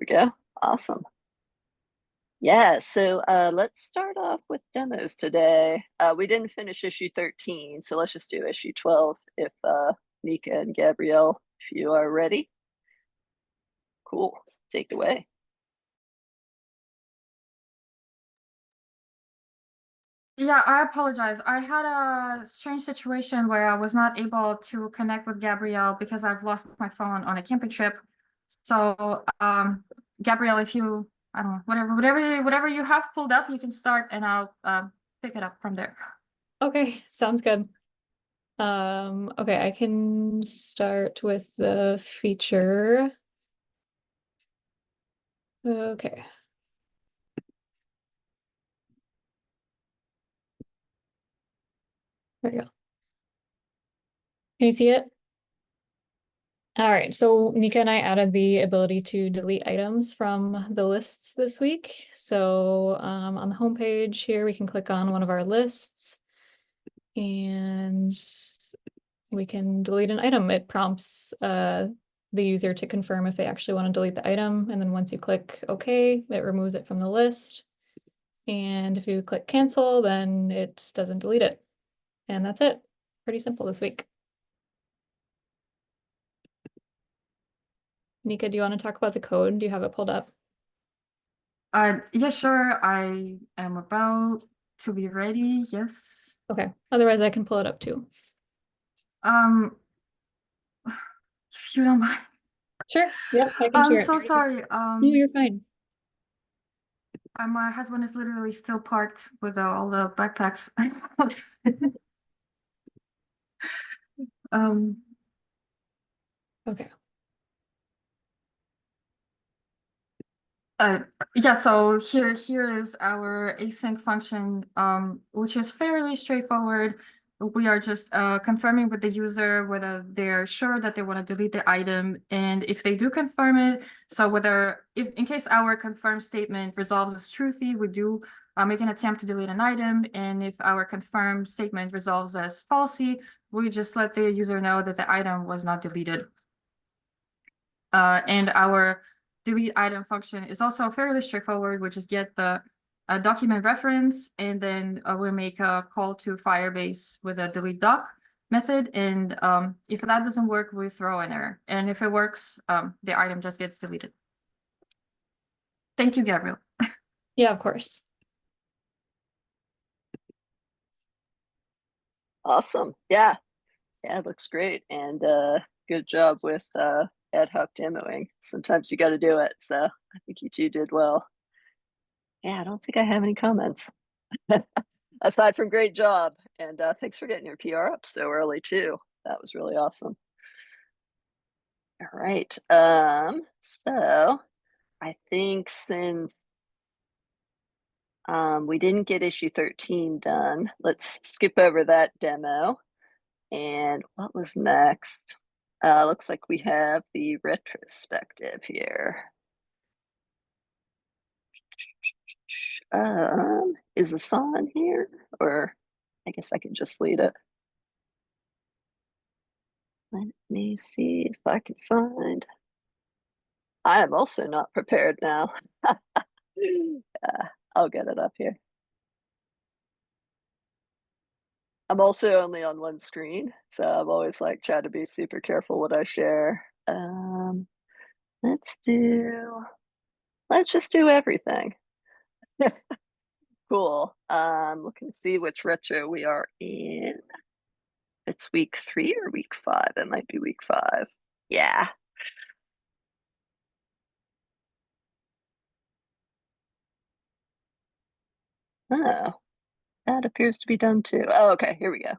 we go. Awesome. Yeah, so let's start off with demos today. We didn't finish issue 13, so let's just do issue 12 if Nika and Gabrielle, if you are ready. Cool. Take it away. Yeah, I apologize. I had a strange situation where I was not able to connect with Gabrielle because I've lost my phone on a camping trip. So, Gabrielle, if you, I don't know, whatever you have pulled up, you can start and I'll pick it up from there. Okay, sounds good. Okay, I can start with the feature. Okay. There you go. Can you see it? All right, so Nika and I added the ability to delete items from the lists this week. So on the homepage here, we can click on one of our lists and we can delete an item. It prompts the user to confirm if they actually want to delete the item. And then once you click OK, it removes it from the list. And if you click cancel, then it doesn't delete it. And that's it. Pretty simple this week. Nika, do you want to talk about the code? Do you have it pulled up? Yeah, sure. I am about to be ready. Yes. Okay. Otherwise, I can pull it up too. Um, if you don't mind. Sure. Yep, I can I'm share it. so sorry. No, you're fine. My husband is literally still parked with all the backpacks. Um, Okay. yeah, so here is our async function, which is fairly straightforward. We are just confirming with the user whether they're sure that they want to delete the item, and if they do confirm it, so whether if in case our confirm statement resolves as truthy, we do make an attempt to delete an item, and if our confirm statement resolves as falsy, we just let the user know that the item was not deleted. And our delete item function is also fairly straightforward, which is get the document reference, and then we'll make a call to Firebase with a delete doc method. And if that doesn't work, we throw an error. And if it works, the item just gets deleted. Thank you, Gabriel. Yeah, of course. Awesome. Yeah. Yeah, it looks great. And good job with ad hoc demoing. Sometimes you got to do it. So I think you two did well. Yeah, I don't think I have any comments. Aside from great job. And thanks for getting your PR up so early too. That was really awesome. All right. So I think since we didn't get issue 13 done, let's skip over that demo. And what was next? Looks like we have the retrospective here. Is this on here? Or I guess I can just lead it. Let me see if I can find. I am also not prepared now. I'll get it up here. I'm also only on one screen, so I'm always like try to be super careful what I share. Let's just do everything. Cool. Looking to see which retro we are in. It's week 3 or week 5? It might be week 5. Yeah. Oh, that appears to be done too. Oh, okay, here we go.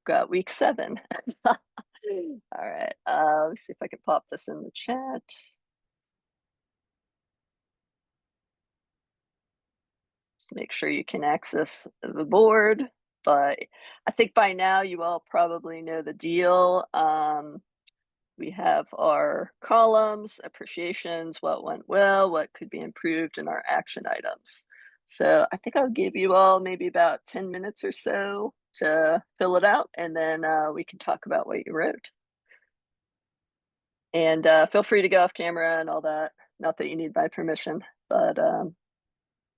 Got week 7. All right. Let's see if I can pop this in the chat. Just make sure you can access the board. But I think by now you all probably know the deal. We have our columns, appreciations, what went well, what could be improved, and our action items. So I think I'll give you all maybe about 10 minutes or so to fill it out, and then we can talk about what you wrote. And feel free to go off camera and all that. Not that you need my permission, but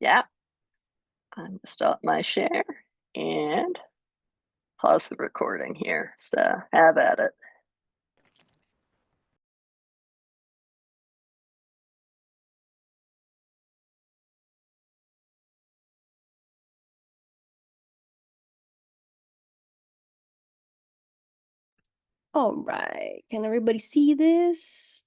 yeah, I'm gonna stop my share and pause the recording here. So have at it. All right, can everybody see this?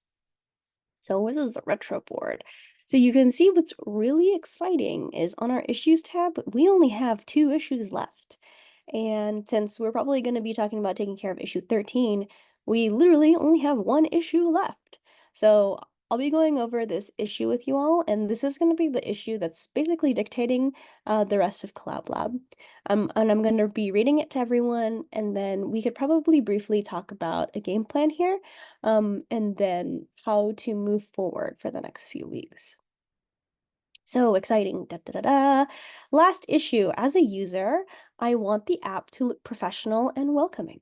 So this is a retro board. So you can see what's really exciting is on our issues tab, we only have 2 issues left. And since we're probably going to be talking about taking care of issue 13, we literally only have 1 issue left. So I'll be going over this issue with you all, and this is going to be the issue that's basically dictating the rest of Collab Lab. And I'm going to be reading it to everyone, and then we could probably briefly talk about a game plan here, and then how to move forward for the next few weeks. So exciting, da da da da. Last issue, as a user, I want the app to look professional and welcoming.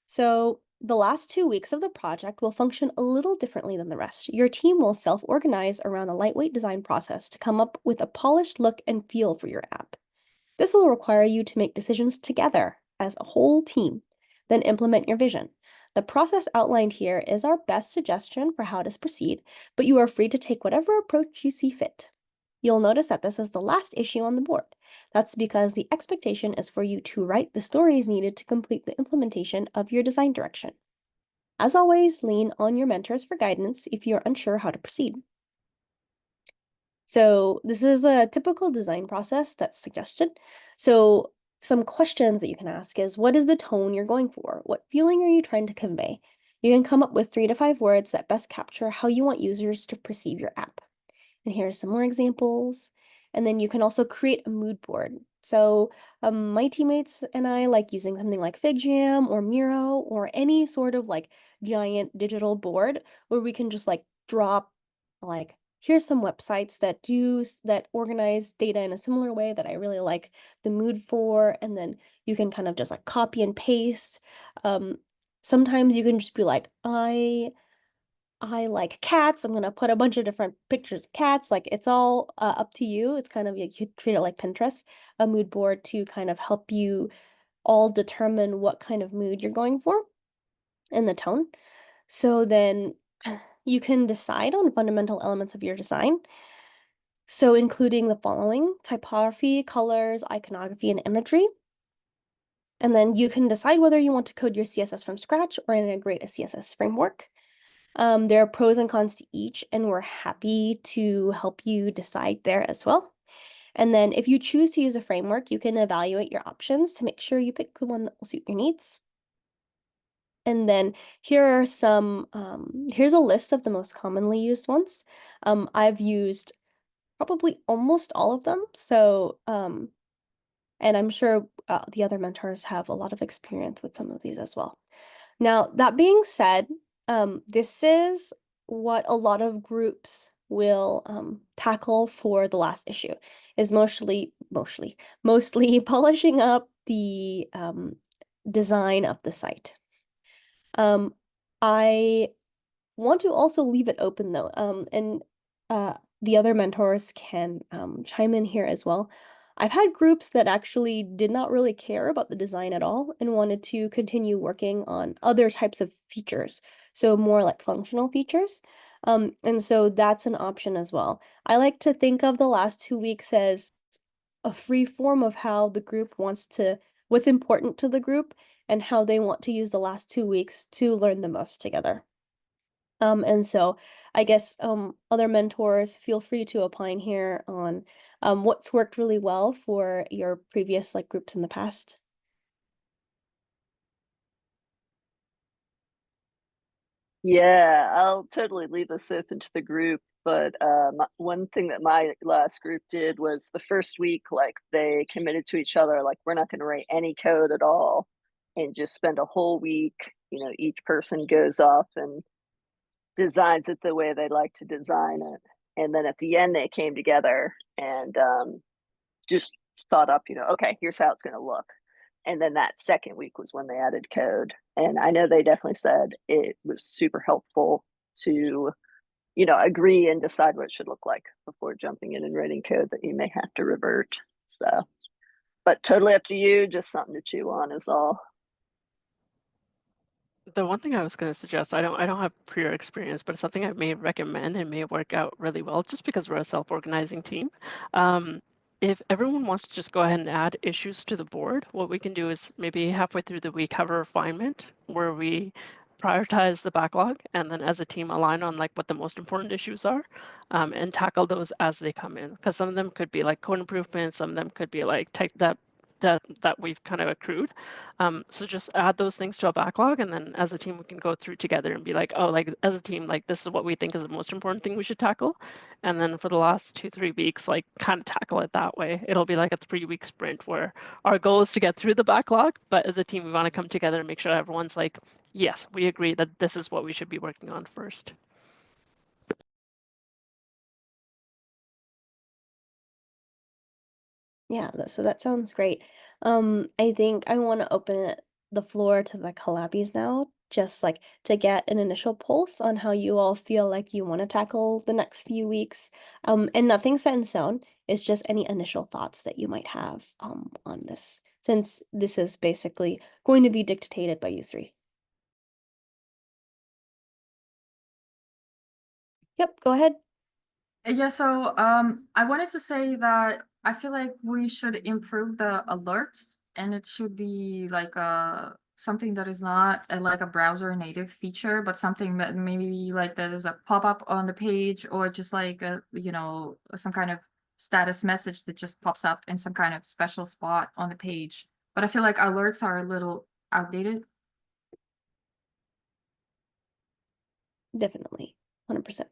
So the last 2 weeks of the project will function a little differently than the rest. Your team will self-organize around a lightweight design process to come up with a polished look and feel for your app. This will require you to make decisions together as a whole team, then implement your vision. The process outlined here is our best suggestion for how to proceed, but you are free to take whatever approach you see fit. You'll notice that this is the last issue on the board. That's because the expectation is for you to write the stories needed to complete the implementation of your design direction. As always, lean on your mentors for guidance if you're unsure how to proceed. So this is a typical design process that's suggested. So some questions that you can ask is, what is the tone you're going for? What feeling are you trying to convey? You can come up with 3 to 5 words that best capture how you want users to perceive your app. And here are some more examples. And then you can also create a mood board. So my teammates and I like using something like FigJam or Miro or any sort of like giant digital board where we can just like drop like, here's some websites that organize data in a similar way that I really like the mood for, and then you can kind of just like copy and paste. Sometimes you can just be like, I like cats. I'm gonna put a bunch of different pictures of cats. Like it's all up to you. It's kind of you could treat it like Pinterest, a mood board to kind of help you all determine what kind of mood you're going for and the tone. So then you can decide on fundamental elements of your design. So including the following: typography, colors, iconography, and imagery. And then you can decide whether you want to code your CSS from scratch or integrate a CSS framework. There are pros and cons to each, and we're happy to help you decide there as well. And then if you choose to use a framework, you can evaluate your options to make sure you pick the one that will suit your needs. And then here are some, here's a list of the most commonly used ones. I've used probably almost all of them. So, and I'm sure the other mentors have a lot of experience with some of these as well. Now, that being said, this is what a lot of groups will tackle for the last issue, is mostly polishing up the design of the site. I want to also leave it open though, and the other mentors can chime in here as well. I've had groups that actually did not really care about the design at all and wanted to continue working on other types of features, so more like functional features. And so that's an option as well. I like to think of the last 2 weeks as a free form of how the group what's important to the group and how they want to use the last 2 weeks to learn the most together. And so I guess other mentors, feel free to opine here on what's worked really well for your previous like groups in the past. Yeah, I'll totally leave this open to the group. But one thing that my last group did was the first week, like they committed to each other, like we're not going to write any code at all, and just spend a whole week. Each person goes off and designs it the way they like to design it, and then at the end they came together and just thought up, okay, here's how it's going to look. And then that second week was when they added code. And I know they definitely said it was super helpful to agree and decide what it should look like before jumping in and writing code that you may have to revert. So, but totally up to you, just something to chew on is all. The one thing I was going to suggest, I don't have prior experience, but it's something I may recommend and may work out really well just because we're a self-organizing team. If everyone wants to just go ahead and add issues to the board, what we can do is maybe halfway through the week have a refinement where we prioritize the backlog and then as a team align on like what the most important issues are, and tackle those as they come in. Because some of them could be like code improvements, some of them could be like tech that we've kind of accrued. So just add those things to a backlog, and then as a team we can go through together and be like, oh, like as a team, like this is what we think is the most important thing we should tackle. And then for the last 2-3 weeks, like kind of tackle it that way. It'll be like a 3-week sprint where our goal is to get through the backlog, but as a team we want to come together and make sure everyone's like, yes, we agree that this is what we should be working on first. Yeah, so that sounds great. I think I want to open the floor to the Collabbies now, just like to get an initial pulse on how you all feel like you want to tackle the next few weeks. And nothing set in stone. It's just any initial thoughts that you might have on this, since this is basically going to be dictated by you three. Yep, go ahead. Yeah, so I wanted to say that I feel like we should improve the alerts, and it should be like something that is not like a browser native feature, but something that maybe like that is a pop-up on the page, or just like a, some kind of status message that just pops up in some kind of special spot on the page. But I feel like alerts are a little outdated. Definitely, 100%.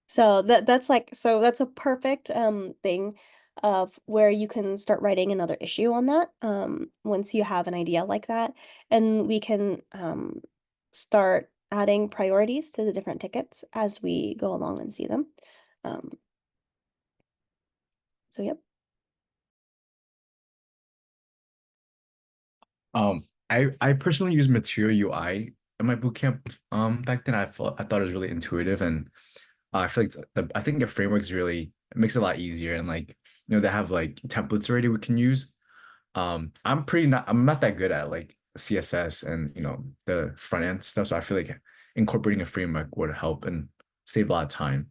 So that's a perfect thing of where you can start writing another issue on that once you have an idea like that, and we can start adding priorities to the different tickets as we go along and see them. So yep. I personally use Material UI in my bootcamp. Back then I thought it was really intuitive, and I feel like I think the framework is really, it makes it a lot easier, and like they have like templates already we can use. I'm not that good at like CSS and the front end stuff, so I feel like incorporating a framework would help and save a lot of time.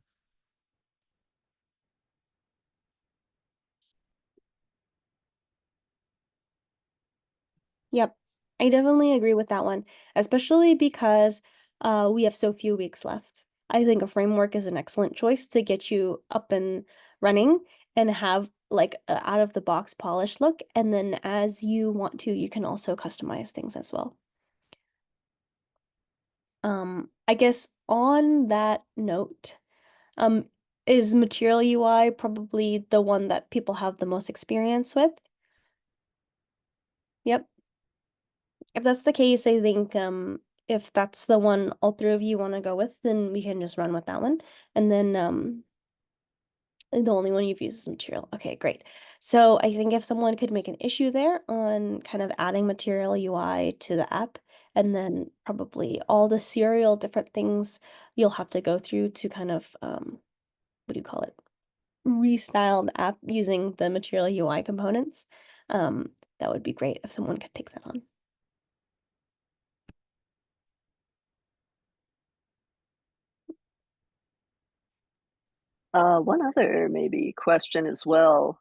Yep, I definitely agree with that one, especially because we have so few weeks left. I think a framework is an excellent choice to get you up and running and have like a out of the box polished look. And then as you want to, you can also customize things as well. I guess on that note, is Material UI probably the one that people have the most experience with? Yep. If that's the case, I think if that's the one all three of you want to go with, then we can just run with that one. And then the only one you've used is Material. Okay, great. So I think if someone could make an issue there on kind of adding Material UI to the app, and then probably all the serial different things you'll have to go through to kind of what do you call it? Restyle the app using the Material UI components. That would be great if someone could take that on. One other maybe question as well.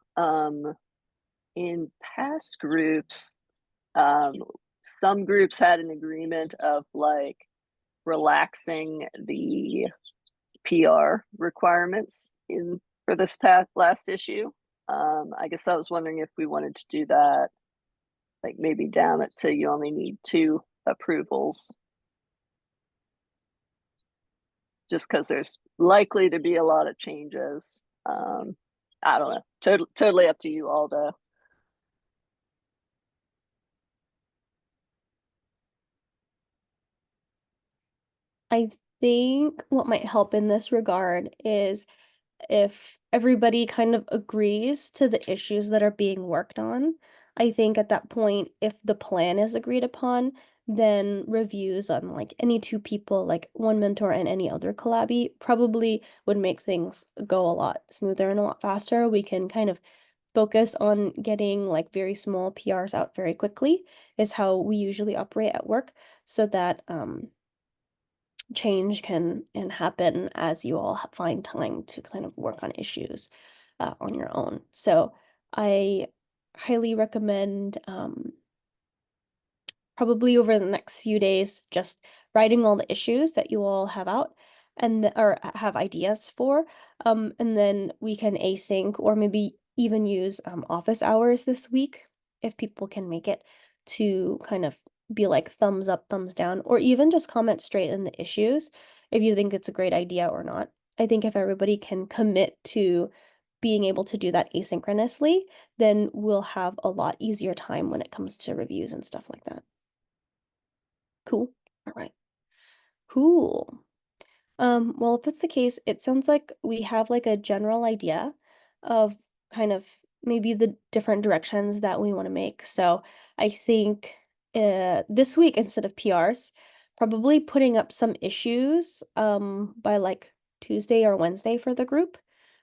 In past groups, some groups had an agreement of like relaxing the PR requirements for this last issue. I guess I was wondering if we wanted to do that, like maybe down it to you only need 2 approvals. Just because there's likely to be a lot of changes. I don't know. Totally up to you all though. I think what might help in this regard is if everybody kind of agrees to the issues that are being worked on. I think at that point, if the plan is agreed upon, then reviews on like any two people, like one mentor and any other collabie, probably would make things go a lot smoother and a lot faster. We can kind of focus on getting like very small PRs out very quickly is how we usually operate at work, so that change can happen as you all find time to kind of work on issues on your own. So I highly recommend probably over the next few days just writing all the issues that you all have out and or have ideas for, and then we can async or maybe even use office hours this week if people can make it, to kind of be like thumbs up, thumbs down, or even just comment straight in the issues if you think it's a great idea or not. I think if everybody can commit to being able to do that asynchronously, then we'll have a lot easier time when it comes to reviews and stuff like that. Cool. All right. Cool. Well, if that's the case, it sounds like we have like a general idea of kind of maybe the different directions that we want to make. So I think this week, instead of PRs, probably putting up some issues by like Tuesday or Wednesday for the group,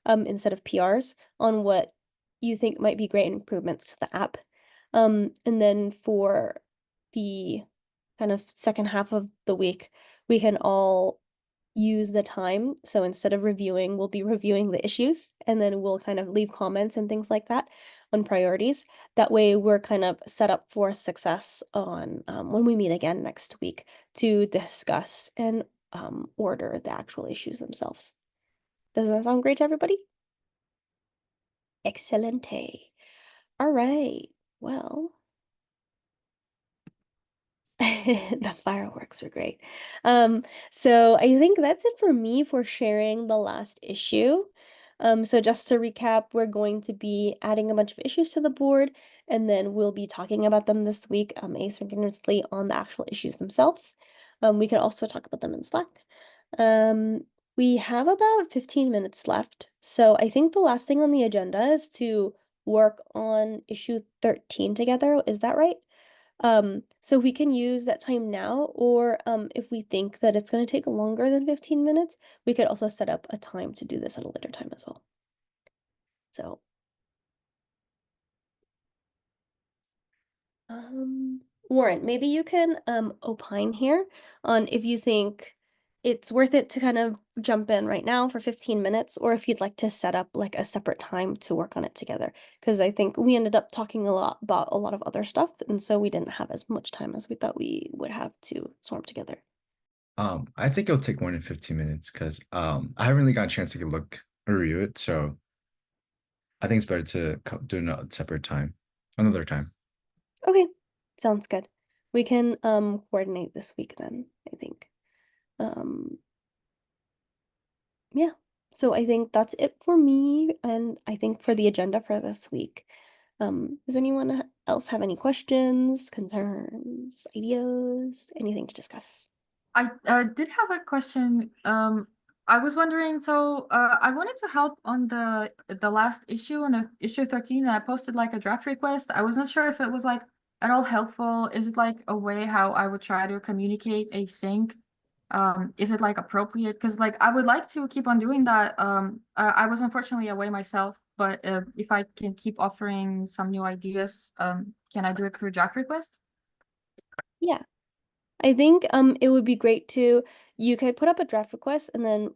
instead of PRs, on what you think might be great improvements to the app. And then for the kind of second half of the week, we can all use the time. So instead of reviewing, we'll be reviewing the issues, and then we'll kind of leave comments and things like that on priorities. That way we're kind of set up for success on when we meet again next week to discuss and order the actual issues themselves. Does that sound great to everybody? Excelente. All right. Well, the fireworks were great. So I think that's it for me for sharing the last issue. So just to recap, we're going to be adding a bunch of issues to the board, and then we'll be talking about them this week, asynchronously on the actual issues themselves. We can also talk about them in Slack. We have about 15 minutes left. So I think the last thing on the agenda is to work on issue 13 together. Is that right? So we can use that time now, or if we think that it's going to take longer than 15 minutes, we could also set up a time to do this at a later time as well. So, Warren, maybe you can opine here on if you think it's worth it to kind of jump in right now for 15 minutes, or if you'd like to set up like a separate time to work on it together. Because I think we ended up talking a lot about a lot of other stuff, and so we didn't have as much time as we thought we would have to swarm together. I think it'll take more than 15 minutes because I haven't really got a chance to look or review it, so I think it's better to do it at a separate time, another time. Okay, sounds good. We can coordinate this week then, I think. Yeah. So I think that's it for me, and I think for the agenda for this week. Does anyone else have any questions, concerns, ideas, anything to discuss? I did have a question. I was wondering, so I wanted to help on the last issue, on the issue 13, and I posted like a draft request. I wasn't sure if it was like at all helpful. Is it like a way how I would try to communicate async? Is it like appropriate? Because like I would like to keep on doing that. I was unfortunately away myself, but if I can keep offering some new ideas, can I do it through draft request? Yeah. I think it would be great to, you could put up a draft request, and then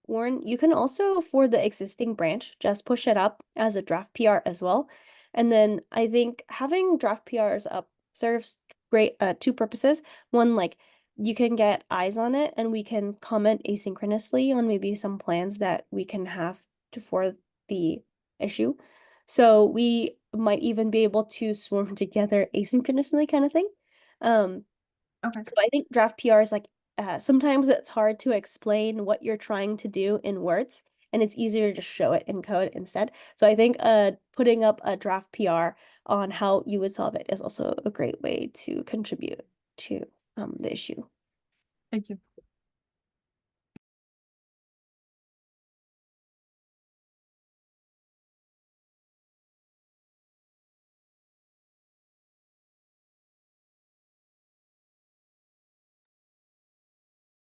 Warren, you can also, for the existing branch, just push it up as a draft PR as well. And then I think having draft PRs up serves great two purposes. One, like you can get eyes on it, and we can comment asynchronously on maybe some plans that we can have for the issue. So we might even be able to swarm together asynchronously, kind of thing. Okay. So I think draft PR is like sometimes it's hard to explain what you're trying to do in words, and it's easier to just show it in code instead. So I think putting up a draft PR on how you would solve it is also a great way to contribute to the issue. Thank you.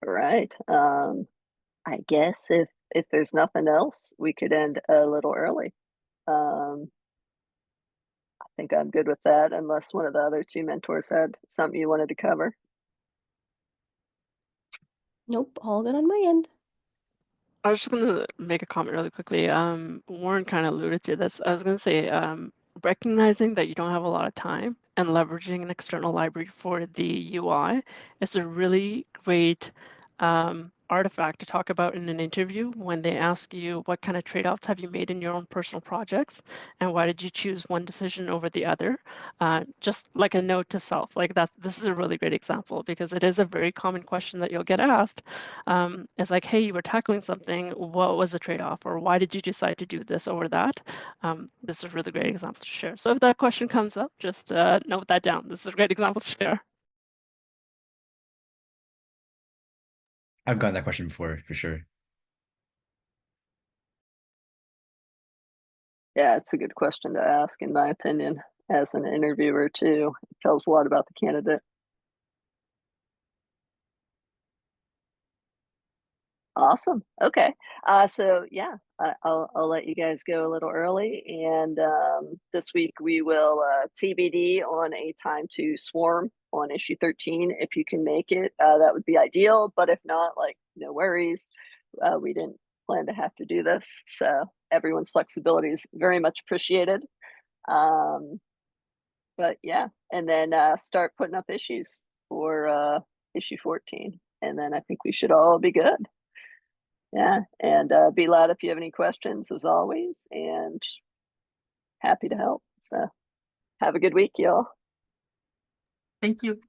All right. I guess if there's nothing else, we could end a little early. I think I'm good with that, unless one of the other two mentors had something you wanted to cover. Nope, all good on my end. I was just gonna make a comment really quickly. Warren kind of alluded to this. I was gonna say, recognizing that you don't have a lot of time and leveraging an external library for the UI is a really great artifact to talk about in an interview when they ask you what kind of trade-offs have you made in your own personal projects and why did you choose one decision over the other. Just like a note to self, like that. This is a really great example because it is a very common question that you'll get asked. It's like, hey, you were tackling something, what was the trade-off, or why did you decide to do this over that? This is a really great example to share. So if that question comes up, just note that down. This is a great example to share. I've gotten that question before, for sure. Yeah, it's a good question to ask, in my opinion, as an interviewer too. It tells a lot about the candidate. Awesome. Okay. So yeah, I'll let you guys go a little early, and this week we will TBD on a time to swarm on issue 13. If you can make it, that would be ideal. But if not, like, no worries. We didn't plan to have to do this, so everyone's flexibility is very much appreciated. But yeah, and then start putting up issues for issue 14, and then I think we should all be good. Yeah, and be loud if you have any questions, as always, and happy to help. So have a good week, y'all. Thank you.